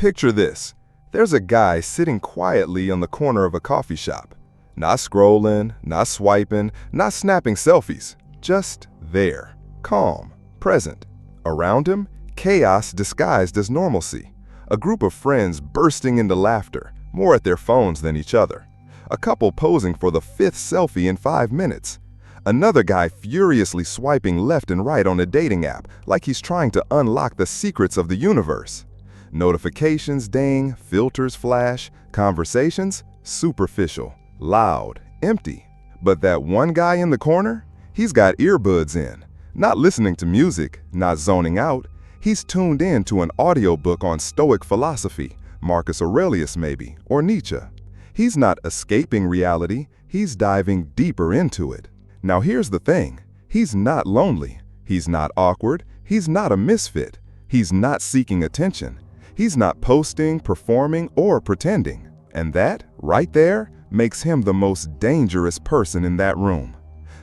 Picture this. There's a guy sitting quietly on the corner of a coffee shop. Not scrolling, not swiping, not snapping selfies. Just there. Calm. Present. Around him, chaos disguised as normalcy. A group of friends bursting into laughter, more at their phones than each other. A couple posing for the 5th selfie in 5 minutes. Another guy furiously swiping left and right on a dating app like he's trying to unlock the secrets of the universe. Notifications ding, filters flash, conversations superficial, loud, empty. But that one guy in the corner, he's got earbuds in, not listening to music, not zoning out. He's tuned in to an audiobook on Stoic philosophy, Marcus Aurelius maybe, or Nietzsche. He's not escaping reality, he's diving deeper into it. Now here's the thing, he's not lonely, he's not awkward, he's not a misfit, he's not seeking attention, he's not posting, performing, or pretending. And that, right there, makes him the most dangerous person in that room.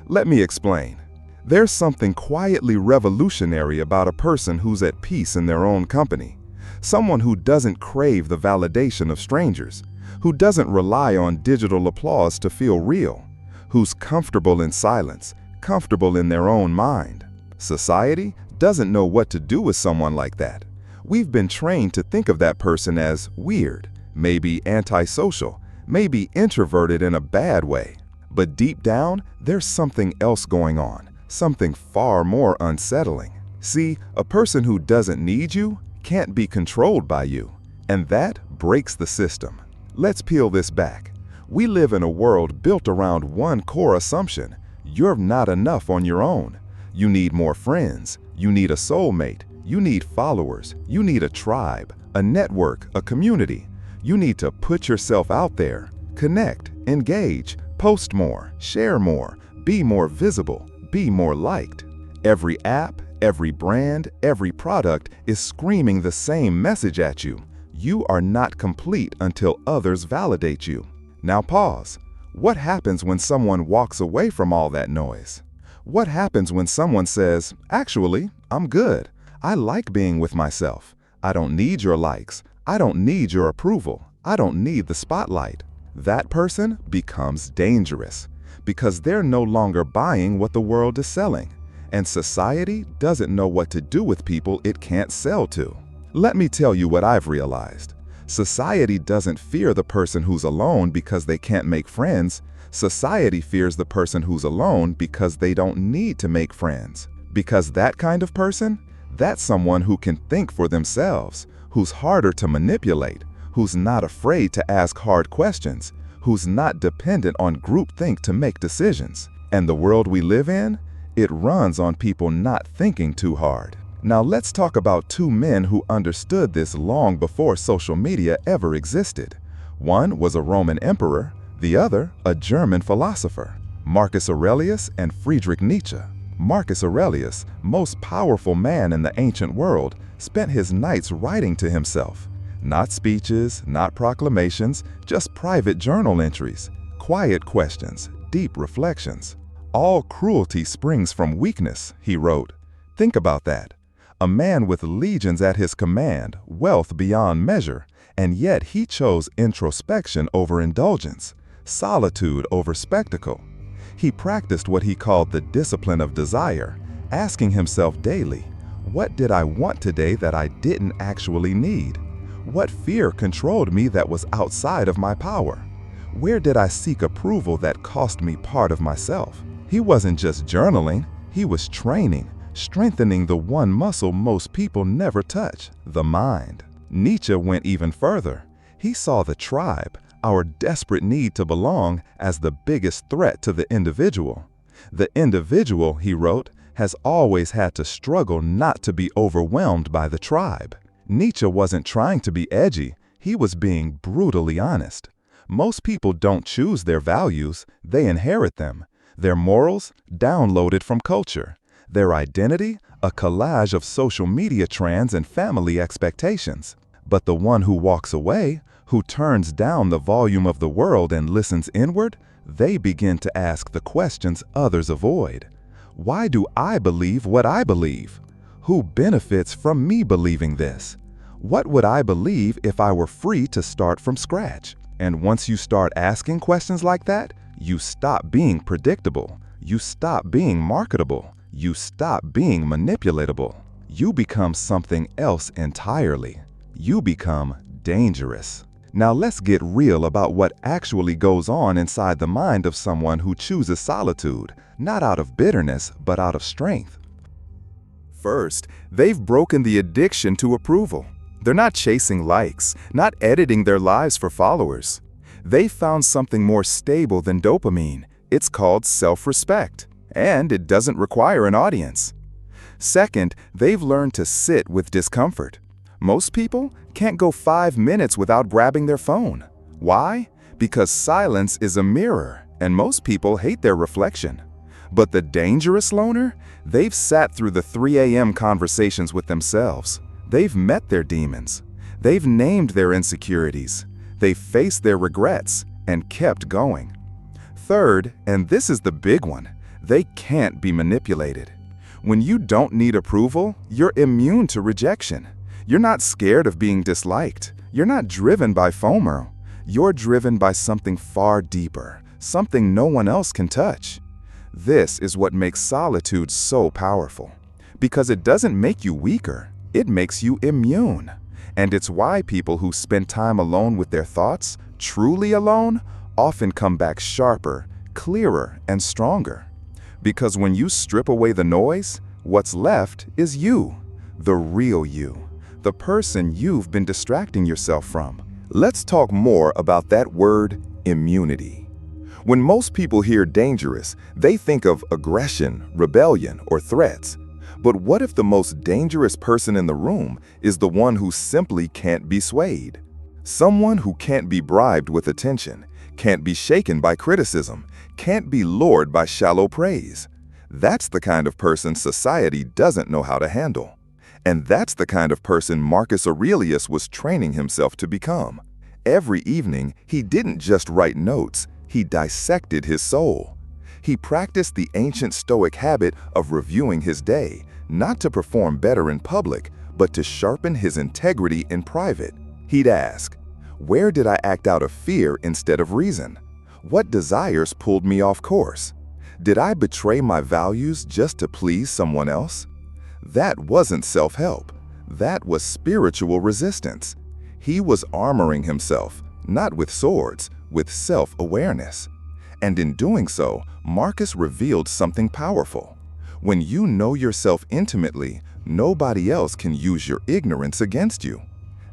Let me explain. There's something quietly revolutionary about a person who's at peace in their own company. Someone who doesn't crave the validation of strangers, who doesn't rely on digital applause to feel real, who's comfortable in silence, comfortable in their own mind. Society doesn't know what to do with someone like that. We've been trained to think of that person as weird, maybe antisocial, maybe introverted in a bad way. But deep down, there's something else going on, something far more unsettling. See, a person who doesn't need you can't be controlled by you, and that breaks the system. Let's peel this back. We live in a world built around one core assumption: you're not enough on your own. You need more friends, you need a soulmate, you need followers, you need a tribe, a network, a community. You need to put yourself out there, connect, engage, post more, share more, be more visible, be more liked. Every app, every brand, every product is screaming the same message at you. You are not complete until others validate you. Now pause. What happens when someone walks away from all that noise? What happens when someone says, "Actually, I'm good. I like being with myself. I don't need your likes. I don't need your approval. I don't need the spotlight"? That person becomes dangerous because they're no longer buying what the world is selling, and society doesn't know what to do with people it can't sell to. Let me tell you what I've realized. Society doesn't fear the person who's alone because they can't make friends. Society fears the person who's alone because they don't need to make friends. Because that kind of person, that's someone who can think for themselves, who's harder to manipulate, who's not afraid to ask hard questions, who's not dependent on groupthink to make decisions. And the world we live in, it runs on people not thinking too hard. Now let's talk about two men who understood this long before social media ever existed. One was a Roman emperor, the other a German philosopher, Marcus Aurelius and Friedrich Nietzsche. Marcus Aurelius, most powerful man in the ancient world, spent his nights writing to himself. Not speeches, not proclamations, just private journal entries, quiet questions, deep reflections. "All cruelty springs from weakness," he wrote. Think about that. A man with legions at his command, wealth beyond measure, and yet he chose introspection over indulgence, solitude over spectacle. He practiced what he called the discipline of desire, asking himself daily, what did I want today that I didn't actually need? What fear controlled me that was outside of my power? Where did I seek approval that cost me part of myself? He wasn't just journaling, he was training, strengthening the one muscle most people never touch, the mind. Nietzsche went even further. He saw the tribe, our desperate need to belong, as the biggest threat to the individual. The individual, he wrote, has always had to struggle not to be overwhelmed by the tribe. Nietzsche wasn't trying to be edgy, he was being brutally honest. Most people don't choose their values, they inherit them. Their morals, downloaded from culture. Their identity, a collage of social media trends and family expectations. But the one who walks away, who turns down the volume of the world and listens inward, they begin to ask the questions others avoid. Why do I believe what I believe? Who benefits from me believing this? What would I believe if I were free to start from scratch? And once you start asking questions like that, you stop being predictable. You stop being marketable. You stop being manipulatable. You become something else entirely. You become dangerous. Now let's get real about what actually goes on inside the mind of someone who chooses solitude, not out of bitterness, but out of strength. First, they've broken the addiction to approval. They're not chasing likes, not editing their lives for followers. They've found something more stable than dopamine. It's called self-respect, and it doesn't require an audience. Second, they've learned to sit with discomfort. Most people can't go 5 minutes without grabbing their phone. Why? Because silence is a mirror, and most people hate their reflection. But the dangerous loner? They've sat through the 3 a.m. conversations with themselves. They've met their demons. They've named their insecurities. They've faced their regrets and kept going. Third, and this is the big one, they can't be manipulated. When you don't need approval, you're immune to rejection. You're not scared of being disliked. You're not driven by FOMO. You're driven by something far deeper, something no one else can touch. This is what makes solitude so powerful, because it doesn't make you weaker. It makes you immune. And it's why people who spend time alone with their thoughts, truly alone, often come back sharper, clearer, and stronger. Because when you strip away the noise, what's left is you, the real you, the person you've been distracting yourself from. Let's talk more about that word, immunity. When most people hear dangerous, they think of aggression, rebellion, or threats. But what if the most dangerous person in the room is the one who simply can't be swayed? Someone who can't be bribed with attention, can't be shaken by criticism, can't be lured by shallow praise. That's the kind of person society doesn't know how to handle. And that's the kind of person Marcus Aurelius was training himself to become. Every evening, he didn't just write notes, he dissected his soul. He practiced the ancient Stoic habit of reviewing his day, not to perform better in public, but to sharpen his integrity in private. He'd ask, where did I act out of fear instead of reason? What desires pulled me off course? Did I betray my values just to please someone else? That wasn't self-help. That was spiritual resistance. He was armoring himself, not with swords, with self-awareness. And in doing so, Marcus revealed something powerful. When you know yourself intimately, nobody else can use your ignorance against you.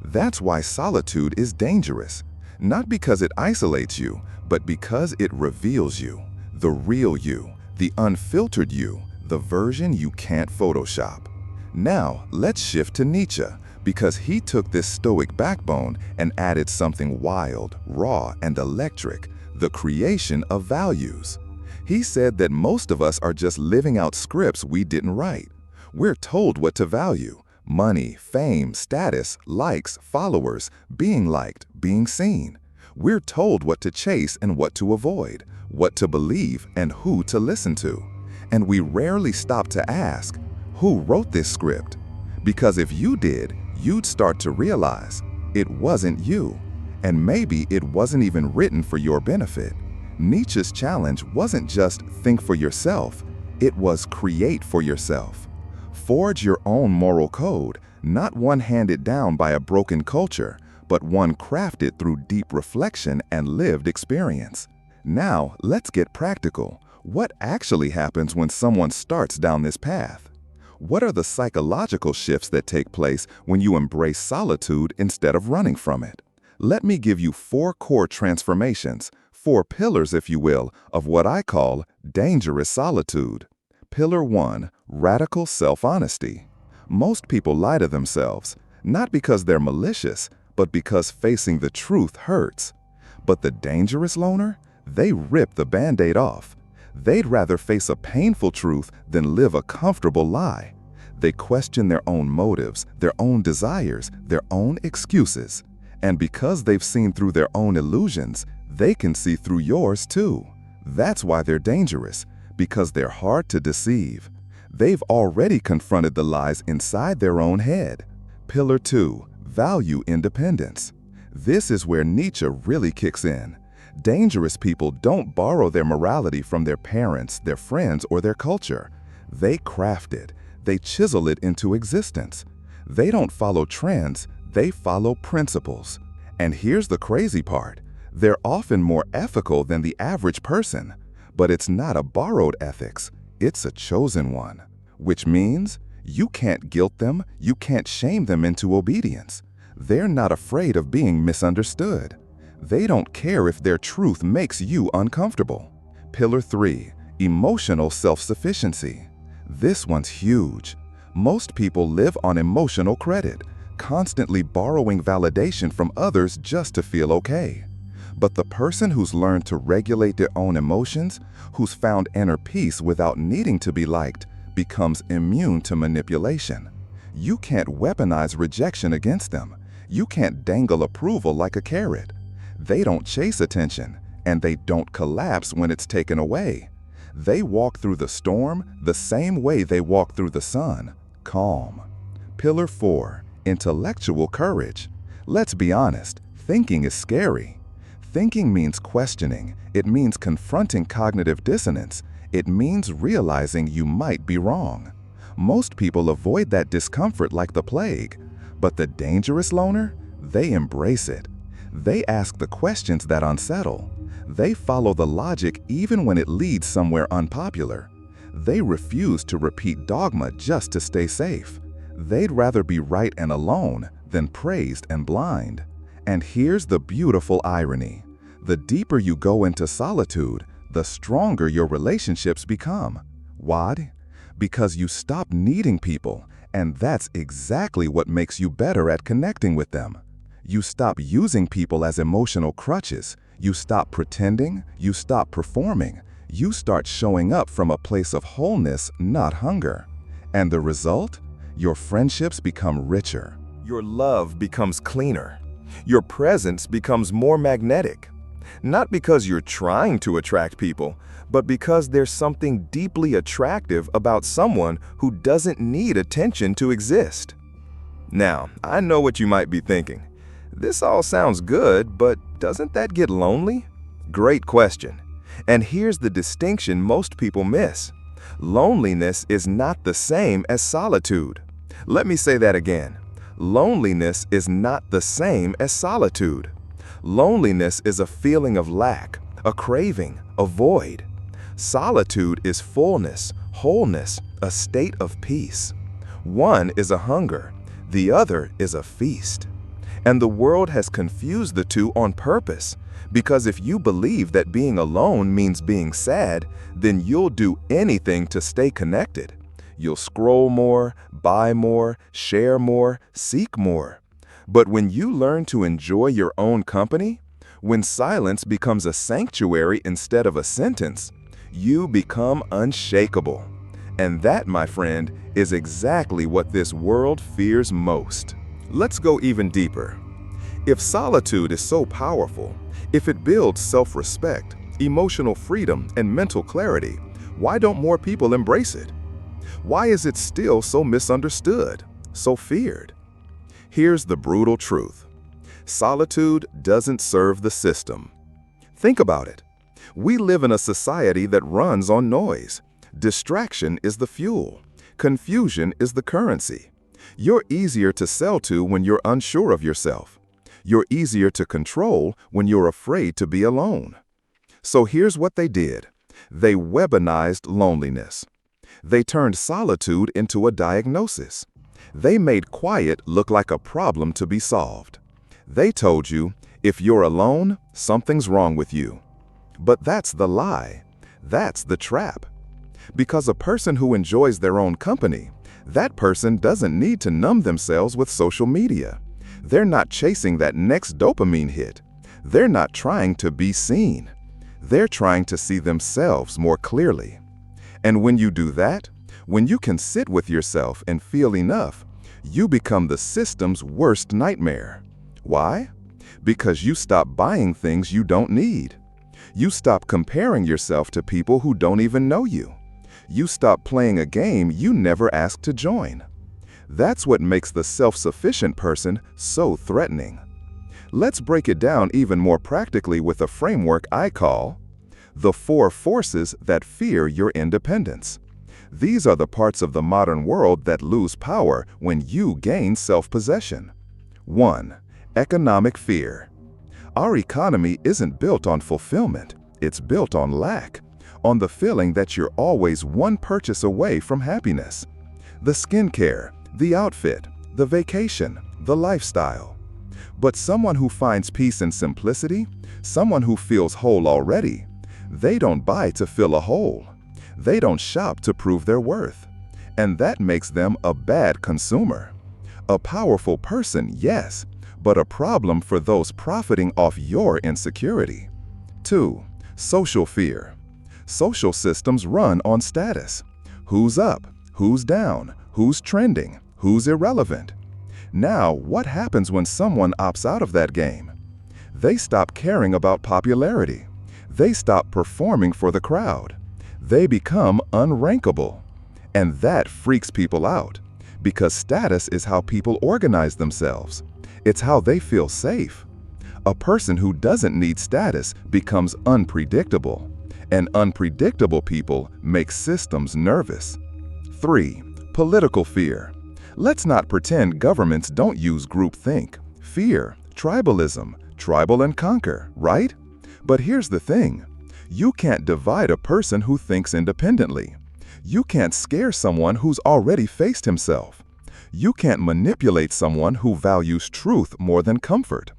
That's why solitude is dangerous. Not because it isolates you, but because it reveals you, the real you, the unfiltered you, the version you can't Photoshop. Now, let's shift to Nietzsche, because he took this Stoic backbone and added something wild, raw, and electric, the creation of values. He said that most of us are just living out scripts we didn't write. We're told what to value: money, fame, status, likes, followers, being liked, being seen. We're told what to chase and what to avoid, what to believe and who to listen to. And we rarely stop to ask, who wrote this script? Because if you did, you'd start to realize it wasn't you. And maybe it wasn't even written for your benefit. Nietzsche's challenge wasn't just think for yourself, it was create for yourself. Forge your own moral code, not one handed down by a broken culture, but one crafted through deep reflection and lived experience. Now, let's get practical. What actually happens when someone starts down this path? What are the psychological shifts that take place when you embrace solitude instead of running from it? Let me give you 4 core transformations, 4 pillars, if you will, of what I call dangerous solitude. Pillar 1, radical self-honesty. Most people lie to themselves, not because they're malicious, but because facing the truth hurts. But the dangerous loner? They rip the Band-Aid off. They'd rather face a painful truth than live a comfortable lie. They question their own motives, their own desires, their own excuses. And because they've seen through their own illusions, they can see through yours too. That's why they're dangerous, because they're hard to deceive. They've already confronted the lies inside their own head. Pillar 2, value independence. This is where Nietzsche really kicks in. Dangerous people don't borrow their morality from their parents, their friends, or their culture. They craft it. They chisel it into existence. They don't follow trends, they follow principles. And here's the crazy part. They're often more ethical than the average person. But it's not a borrowed ethics, it's a chosen one. Which means you can't guilt them, you can't shame them into obedience. They're not afraid of being misunderstood. They don't care if their truth makes you uncomfortable. Pillar 3, emotional self-sufficiency. This one's huge. Most people live on emotional credit, constantly borrowing validation from others just to feel okay. But the person who's learned to regulate their own emotions, who's found inner peace without needing to be liked, becomes immune to manipulation. You can't weaponize rejection against them. You can't dangle approval like a carrot. They don't chase attention, and they don't collapse when it's taken away. They walk through the storm the same way they walk through the sun, calm. Pillar 4, intellectual courage. Let's be honest, thinking is scary. Thinking means questioning. It means confronting cognitive dissonance. It means realizing you might be wrong. Most people avoid that discomfort like the plague. But the dangerous loner, they embrace it. They ask the questions that unsettle. They follow the logic even when it leads somewhere unpopular. They refuse to repeat dogma just to stay safe. They'd rather be right and alone than praised and blind. And here's the beautiful irony. The deeper you go into solitude, the stronger your relationships become. Why? Because you stop needing people, and that's exactly what makes you better at connecting with them. You stop using people as emotional crutches. You stop pretending. You stop performing. You start showing up from a place of wholeness, not hunger. And the result? Your friendships become richer. Your love becomes cleaner. Your presence becomes more magnetic. Not because you're trying to attract people, but because there's something deeply attractive about someone who doesn't need attention to exist. Now, I know what you might be thinking. This all sounds good, but doesn't that get lonely? Great question. And here's the distinction most people miss. Loneliness is not the same as solitude. Let me say that again. Loneliness is not the same as solitude. Loneliness is a feeling of lack, a craving, a void. Solitude is fullness, wholeness, a state of peace. One is a hunger, the other is a feast. And the world has confused the two on purpose, because if you believe that being alone means being sad, then you'll do anything to stay connected. You'll scroll more, buy more, share more, seek more. But when you learn to enjoy your own company, when silence becomes a sanctuary instead of a sentence, you become unshakable. And that, my friend, is exactly what this world fears most. Let's go even deeper. If solitude is so powerful, if it builds self-respect, emotional freedom, and mental clarity, why don't more people embrace it? Why is it still so misunderstood, so feared? Here's the brutal truth. Solitude doesn't serve the system. Think about it. We live in a society that runs on noise. Distraction is the fuel. Confusion is the currency. You're easier to sell to when you're unsure of yourself. You're easier to control when you're afraid to be alone. So here's what they did. They weaponized loneliness. They turned solitude into a diagnosis. They made quiet look like a problem to be solved. They told you, if you're alone, something's wrong with you. But that's the lie. That's the trap. Because a person who enjoys their own company, that person doesn't need to numb themselves with social media. They're not chasing that next dopamine hit. They're not trying to be seen. They're trying to see themselves more clearly. And when you do that, when you can sit with yourself and feel enough, you become the system's worst nightmare. Why? Because you stop buying things you don't need. You stop comparing yourself to people who don't even know you. You stop playing a game you never asked to join. That's what makes the self-sufficient person so threatening. Let's break it down even more practically with a framework I call the 4 forces that fear your independence. These are the parts of the modern world that lose power when you gain self-possession. 1. Economic fear. Our economy isn't built on fulfillment, it's built on lack, on the feeling that you're always one purchase away from happiness. The skincare, the outfit, the vacation, the lifestyle. But someone who finds peace in simplicity, someone who feels whole already, they don't buy to fill a hole. They don't shop to prove their worth. And that makes them a bad consumer. A powerful person, yes, but a problem for those profiting off your insecurity. 2. Social fear. Social systems run on status. Who's up? Who's down? Who's trending? Who's irrelevant? Now, what happens when someone opts out of that game? They stop caring about popularity. They stop performing for the crowd. They become unrankable. And that freaks people out, because status is how people organize themselves. It's how they feel safe. A person who doesn't need status becomes unpredictable, and unpredictable people make systems nervous. 3. Political fear. Let's not pretend governments don't use groupthink, fear, tribalism, tribal and conquer, right? But here's the thing. You can't divide a person who thinks independently. You can't scare someone who's already faced himself. You can't manipulate someone who values truth more than comfort.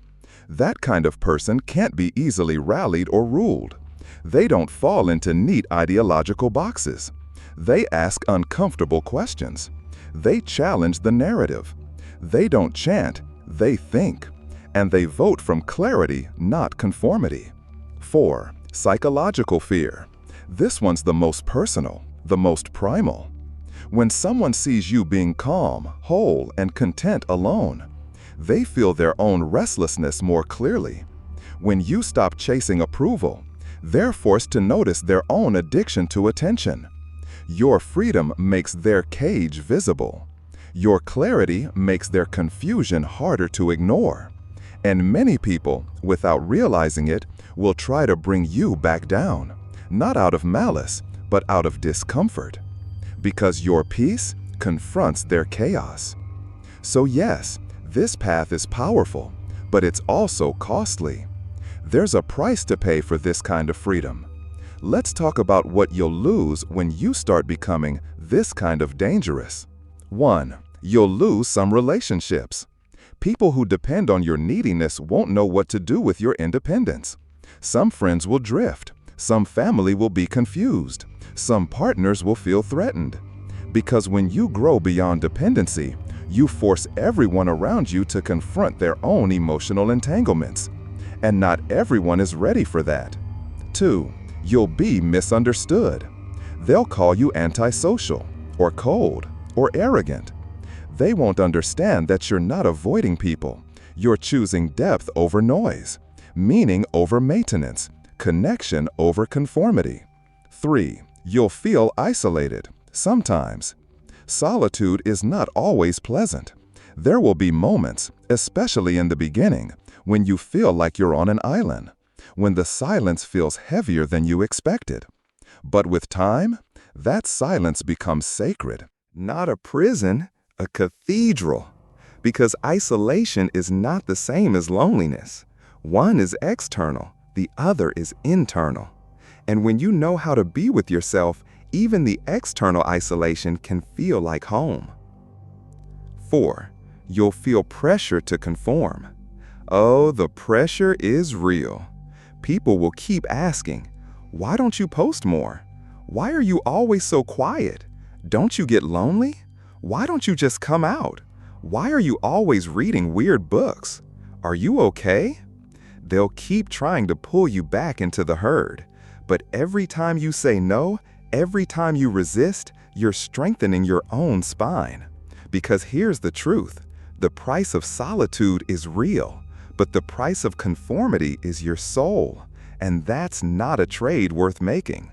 That kind of person can't be easily rallied or ruled. They don't fall into neat ideological boxes. They ask uncomfortable questions. They challenge the narrative. They don't chant, they think. And they vote from clarity, not conformity. 4. Psychological fear. This one's the most personal, the most primal. When someone sees you being calm, whole, and content alone, they feel their own restlessness more clearly. When you stop chasing approval, they're forced to notice their own addiction to attention. Your freedom makes their cage visible. Your clarity makes their confusion harder to ignore. And many people, without realizing it, will try to bring you back down, not out of malice, but out of discomfort. Because your peace confronts their chaos. So yes, this path is powerful, but it's also costly. There's a price to pay for this kind of freedom. Let's talk about what you'll lose when you start becoming this kind of dangerous. 1. You'll lose some relationships. People who depend on your neediness won't know what to do with your independence. Some friends will drift. Some family will be confused. Some partners will feel threatened. Because when you grow beyond dependency, you force everyone around you to confront their own emotional entanglements. And not everyone is ready for that. 2. You'll be misunderstood. They'll call you antisocial, or cold, or arrogant. They won't understand that you're not avoiding people. You're choosing depth over noise, meaning over maintenance, connection over conformity. 3. You'll feel isolated, sometimes. Solitude is not always pleasant. There will be moments, especially in the beginning, when you feel like you're on an island, when the silence feels heavier than you expected. But with time, that silence becomes sacred. Not a prison, a cathedral. Because isolation is not the same as loneliness. One is external, the other is internal. And when you know how to be with yourself, even the external isolation can feel like home. 4. You'll feel pressure to conform. Oh, the pressure is real. People will keep asking, why don't you post more? Why are you always so quiet? Don't you get lonely? Why don't you just come out? Why are you always reading weird books? Are you okay? They'll keep trying to pull you back into the herd. But every time you say no, every time you resist, you're strengthening your own spine. Because here's the truth. The price of solitude is real, but the price of conformity is your soul. And that's not a trade worth making.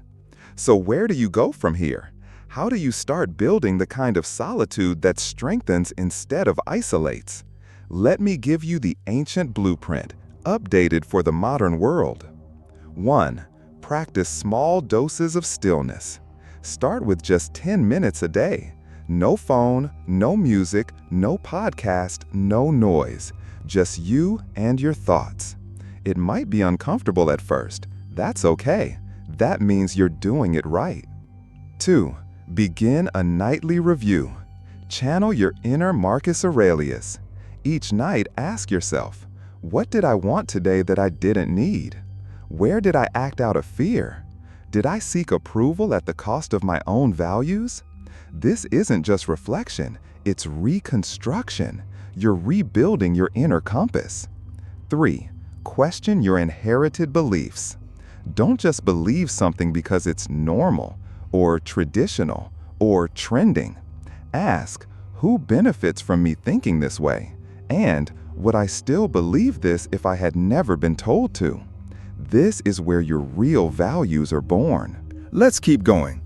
So where do you go from here? How do you start building the kind of solitude that strengthens instead of isolates? Let me give you the ancient blueprint, updated for the modern world. 1. Practice small doses of stillness. Start with just 10 minutes a day. No phone, no music, no podcast, no noise. Just you and your thoughts. It might be uncomfortable at first. That's okay. That means you're doing it right. 2. Begin a nightly review. Channel your inner Marcus Aurelius. Each night, ask yourself, what did I want today that I didn't need? Where did I act out of fear? Did I seek approval at the cost of my own values? This isn't just reflection, it's reconstruction. You're rebuilding your inner compass. 3. Question your inherited beliefs. Don't just believe something because it's normal, or traditional, or trending. Ask, who benefits from me thinking this way? And would I still believe this if I had never been told to? This is where your real values are born. Let's keep going.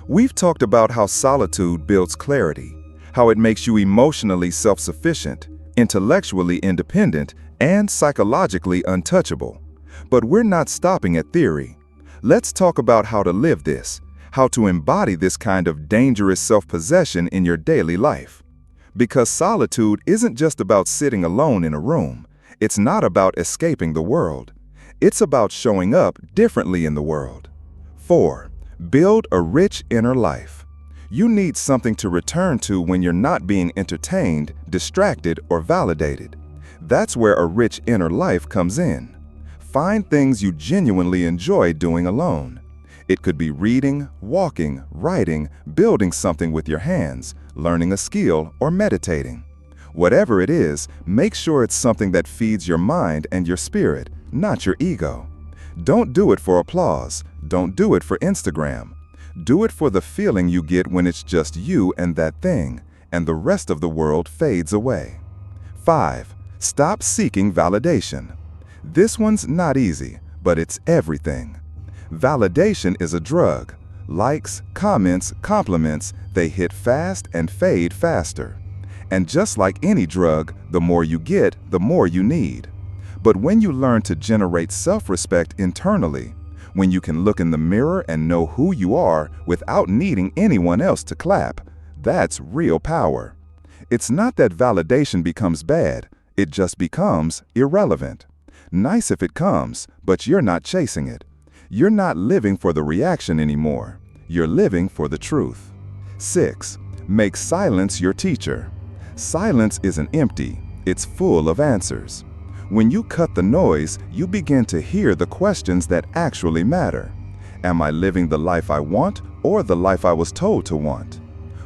We've talked about how solitude builds clarity, how it makes you emotionally self-sufficient, intellectually independent, and psychologically untouchable. But we're not stopping at theory. Let's talk about how to live this, how to embody this kind of dangerous self-possession in your daily life. Because solitude isn't just about sitting alone in a room. It's not about escaping the world. It's about showing up differently in the world. 4. Build a rich inner life. You need something to return to when you're not being entertained, distracted, or validated. That's where a rich inner life comes in. Find things you genuinely enjoy doing alone. It could be reading, walking, writing, building something with your hands, learning a skill, or meditating. Whatever it is, make sure it's something that feeds your mind and your spirit, not your ego. Don't do it for applause. Don't do it for Instagram. Do it for the feeling you get when it's just you and that thing, and the rest of the world fades away. 5. Stop seeking validation. This one's not easy, but it's everything. Validation is a drug. Likes, comments, compliments, they hit fast and fade faster. And just like any drug, the more you get, the more you need. But when you learn to generate self-respect internally, when you can look in the mirror and know who you are without needing anyone else to clap, that's real power. It's not that validation becomes bad, it just becomes irrelevant. Nice if it comes, but you're not chasing it. You're not living for the reaction anymore. You're living for the truth. 6. Make silence your teacher. Silence isn't empty, it's full of answers. When you cut the noise, you begin to hear the questions that actually matter. Am I living the life I want or the life I was told to want?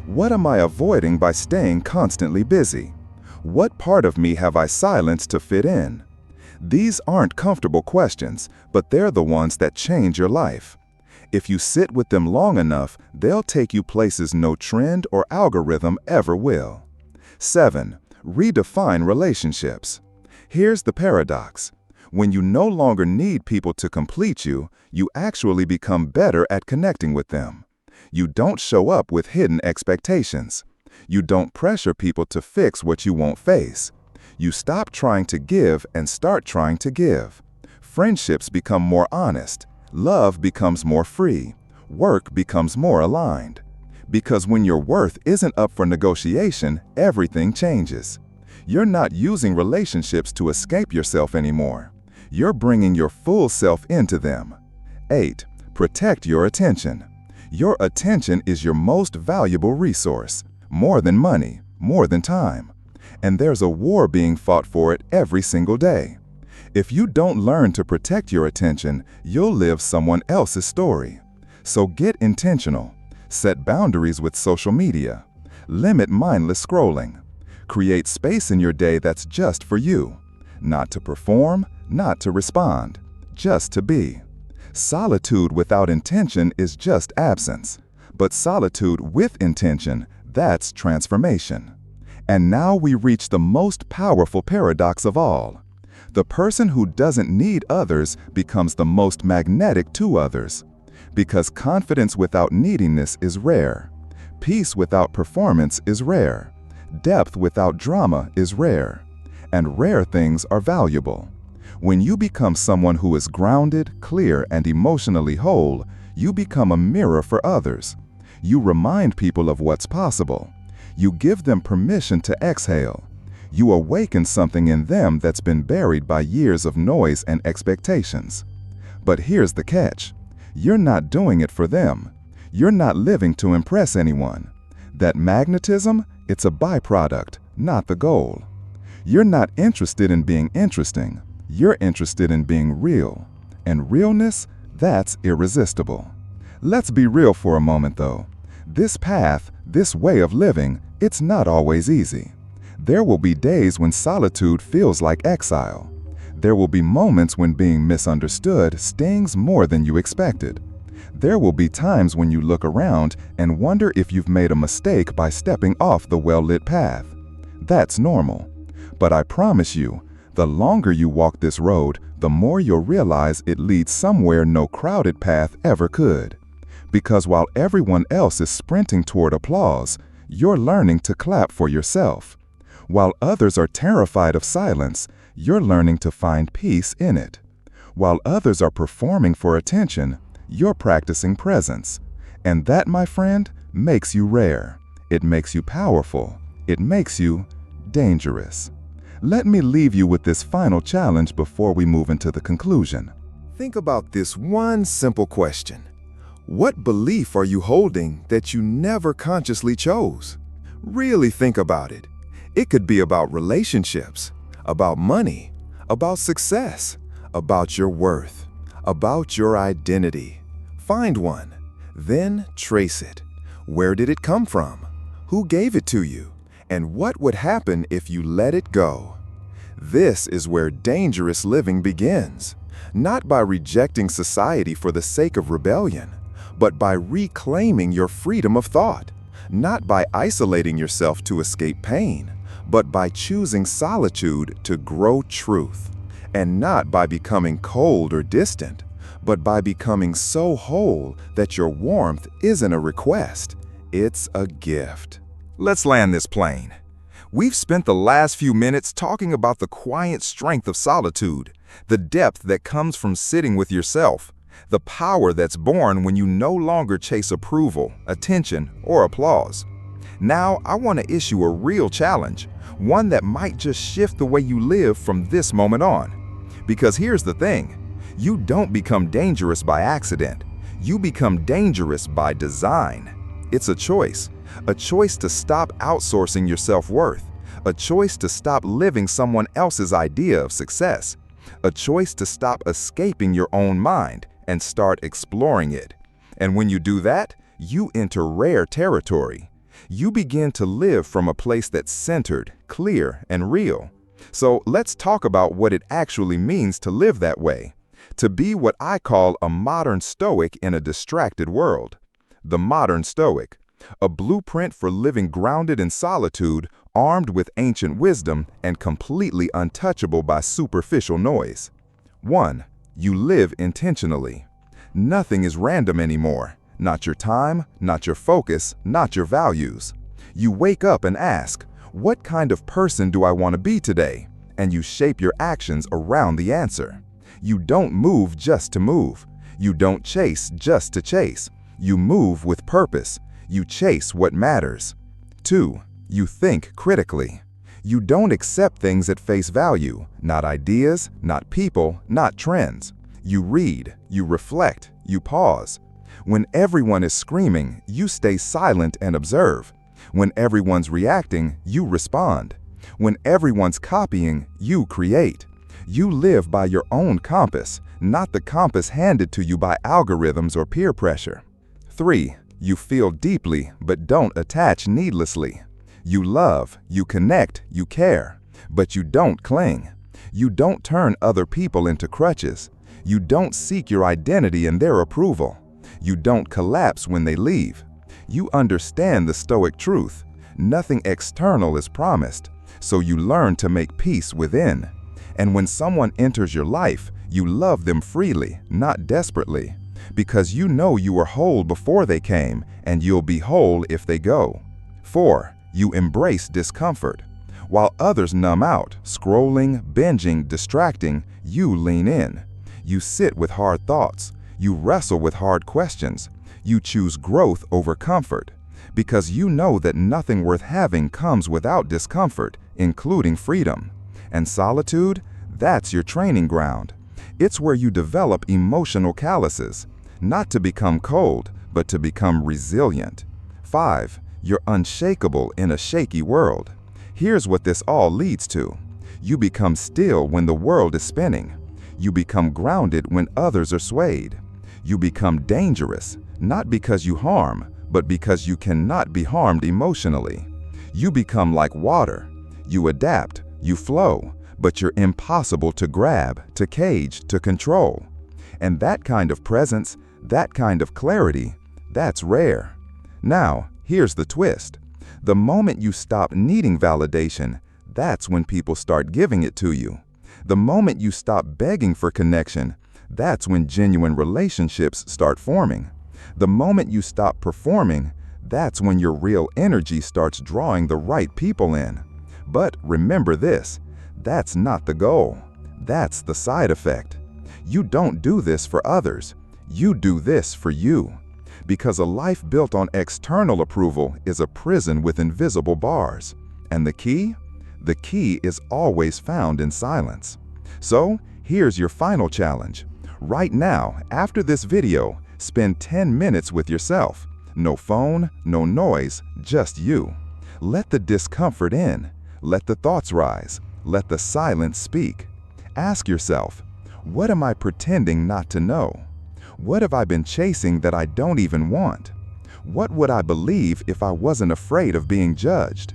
What am I avoiding by staying constantly busy? What part of me have I silenced to fit in? These aren't comfortable questions, but they're the ones that change your life. If you sit with them long enough, they'll take you places no trend or algorithm ever will. 7. Redefine relationships. Here's the paradox. When you no longer need people to complete you, you actually become better at connecting with them. You don't show up with hidden expectations. You don't pressure people to fix what you won't face. You stop trying to give and start trying to give. Friendships become more honest. Love becomes more free. Work becomes more aligned. Because when your worth isn't up for negotiation, everything changes. You're not using relationships to escape yourself anymore. You're bringing your full self into them. 8. Protect your attention. Your attention is your most valuable resource. More than money, more than time. And there's a war being fought for it every single day. If you don't learn to protect your attention, you'll live someone else's story. So get intentional. Set boundaries with social media. Limit mindless scrolling. Create space in your day that's just for you. Not to perform, not to respond, just to be. Solitude without intention is just absence. But solitude with intention, that's transformation. And now we reach the most powerful paradox of all. The person who doesn't need others becomes the most magnetic to others. Because confidence without neediness is rare. Peace without performance is rare. Depth without drama is rare. And rare things are valuable. When you become someone who is grounded, clear, and emotionally whole, you become a mirror for others. You remind people of what's possible. You give them permission to exhale. You awaken something in them that's been buried by years of noise and expectations. But here's the catch. You're not doing it for them. You're not living to impress anyone. That magnetism, it's a byproduct, not the goal. You're not interested in being interesting. You're interested in being real. And realness, that's irresistible. Let's be real for a moment though. This path, this way of living, it's not always easy. There will be days when solitude feels like exile. There will be moments when being misunderstood stings more than you expected. There will be times when you look around and wonder if you've made a mistake by stepping off the well-lit path. That's normal. But I promise you, the longer you walk this road, the more you'll realize it leads somewhere no crowded path ever could. Because while everyone else is sprinting toward applause, you're learning to clap for yourself. While others are terrified of silence, you're learning to find peace in it. While others are performing for attention, you're practicing presence. And that, my friend, makes you rare. It makes you powerful. It makes you dangerous. Let me leave you with this final challenge before we move into the conclusion. Think about this one simple question. What belief are you holding that you never consciously chose? Really think about it. It could be about relationships, about money, about success, about your worth, about your identity. Find one, then trace it. Where did it come from? Who gave it to you? And what would happen if you let it go? This is where dangerous living begins, not by rejecting society for the sake of rebellion, but by reclaiming your freedom of thought, not by isolating yourself to escape pain, but by choosing solitude to grow truth, and not by becoming cold or distant, but by becoming so whole that your warmth isn't a request, it's a gift. Let's land this plane. We've spent the last few minutes talking about the quiet strength of solitude, the depth that comes from sitting with yourself, the power that's born when you no longer chase approval, attention, or applause. Now, I want to issue a real challenge, one that might just shift the way you live from this moment on. Because here's the thing, you don't become dangerous by accident. You become dangerous by design. It's a choice to stop outsourcing your self-worth, a choice to stop living someone else's idea of success, a choice to stop escaping your own mind and start exploring it. And when you do that, you enter rare territory. You begin to live from a place that's centered, clear, and real. So let's talk about what it actually means to live that way, to be what I call a modern Stoic in a distracted world. The modern Stoic, a blueprint for living grounded in solitude, armed with ancient wisdom and completely untouchable by superficial noise. 1. You live intentionally. Nothing is random anymore. Not your time, not your focus, not your values. You wake up and ask, what kind of person do I want to be today? And you shape your actions around the answer. You don't move just to move. You don't chase just to chase. You move with purpose. You chase what matters. 2. You think critically. You don't accept things at face value, not ideas, not people, not trends. You read, you reflect, you pause. When everyone is screaming, you stay silent and observe. When everyone's reacting, you respond. When everyone's copying, you create. You live by your own compass, not the compass handed to you by algorithms or peer pressure. 3. You feel deeply, but don't attach needlessly. You love, you connect, you care, but you don't cling. You don't turn other people into crutches. You don't seek your identity in their approval. You don't collapse when they leave. You understand the Stoic truth. Nothing external is promised, so you learn to make peace within. And when someone enters your life, you love them freely, not desperately. Because you know you were whole before they came, and you'll be whole if they go. 4. You embrace discomfort. While others numb out, scrolling, binging, distracting, you lean in. You sit with hard thoughts. You wrestle with hard questions. You choose growth over comfort. Because you know that nothing worth having comes without discomfort, including freedom. And solitude, that's your training ground. It's where you develop emotional calluses, not to become cold, but to become resilient. 5. You're unshakable in a shaky world. Here's what this all leads to. You become still when the world is spinning. You become grounded when others are swayed. You become dangerous, not because you harm, but because you cannot be harmed emotionally. You become like water. You adapt, you flow, but you're impossible to grab, to cage, to control. And that kind of presence, that kind of clarity, that's rare. Now, here's the twist. The moment you stop needing validation, that's when people start giving it to you. The moment you stop begging for connection, that's when genuine relationships start forming. The moment you stop performing, that's when your real energy starts drawing the right people in. But remember this, that's not the goal. That's the side effect. You don't do this for others. You do this for you. Because a life built on external approval is a prison with invisible bars. And the key? The key is always found in silence. So, here's your final challenge. Right now, after this video, spend 10 minutes with yourself. No phone, no noise, just you. Let the discomfort in. Let the thoughts rise. Let the silence speak. Ask yourself, what am I pretending not to know? What have I been chasing that I don't even want? What would I believe if I wasn't afraid of being judged?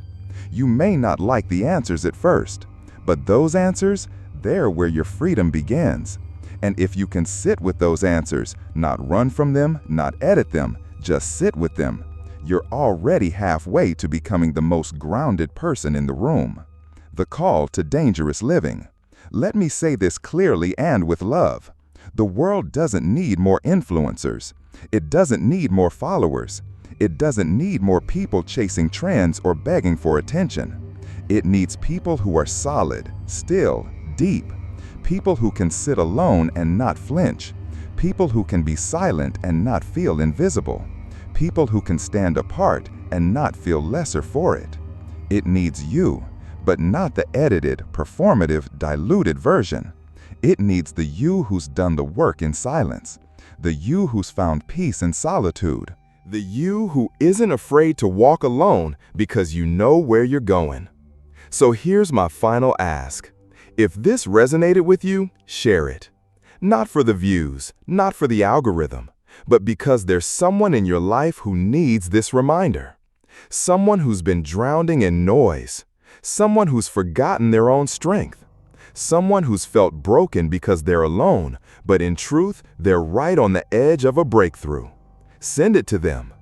You may not like the answers at first, but those answers, they're where your freedom begins. And if you can sit with those answers, not run from them, not edit them, just sit with them, you're already halfway to becoming the most grounded person in the room. The call to dangerous living. Let me say this clearly and with love. The world doesn't need more influencers. It doesn't need more followers. It doesn't need more people chasing trends or begging for attention. It needs people who are solid, still, deep. People who can sit alone and not flinch. People who can be silent and not feel invisible. People who can stand apart and not feel lesser for it. It needs you, but not the edited, performative, diluted version. It needs the you who's done the work in silence, the you who's found peace in solitude, the you who isn't afraid to walk alone because you know where you're going. So here's my final ask. If this resonated with you, share it. Not for the views, not for the algorithm, but because there's someone in your life who needs this reminder. Someone who's been drowning in noise. Someone who's forgotten their own strength. Someone who's felt broken because they're alone, but in truth, they're right on the edge of a breakthrough. Send it to them,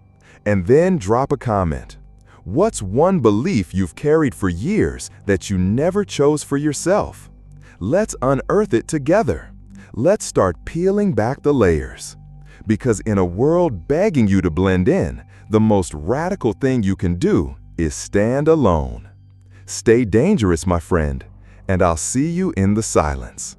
and then drop a comment. What's one belief you've carried for years that you never chose for yourself? Let's unearth it together. Let's start peeling back the layers. Because in a world begging you to blend in, the most radical thing you can do is stand alone. Stay dangerous, my friend, and I'll see you in the silence.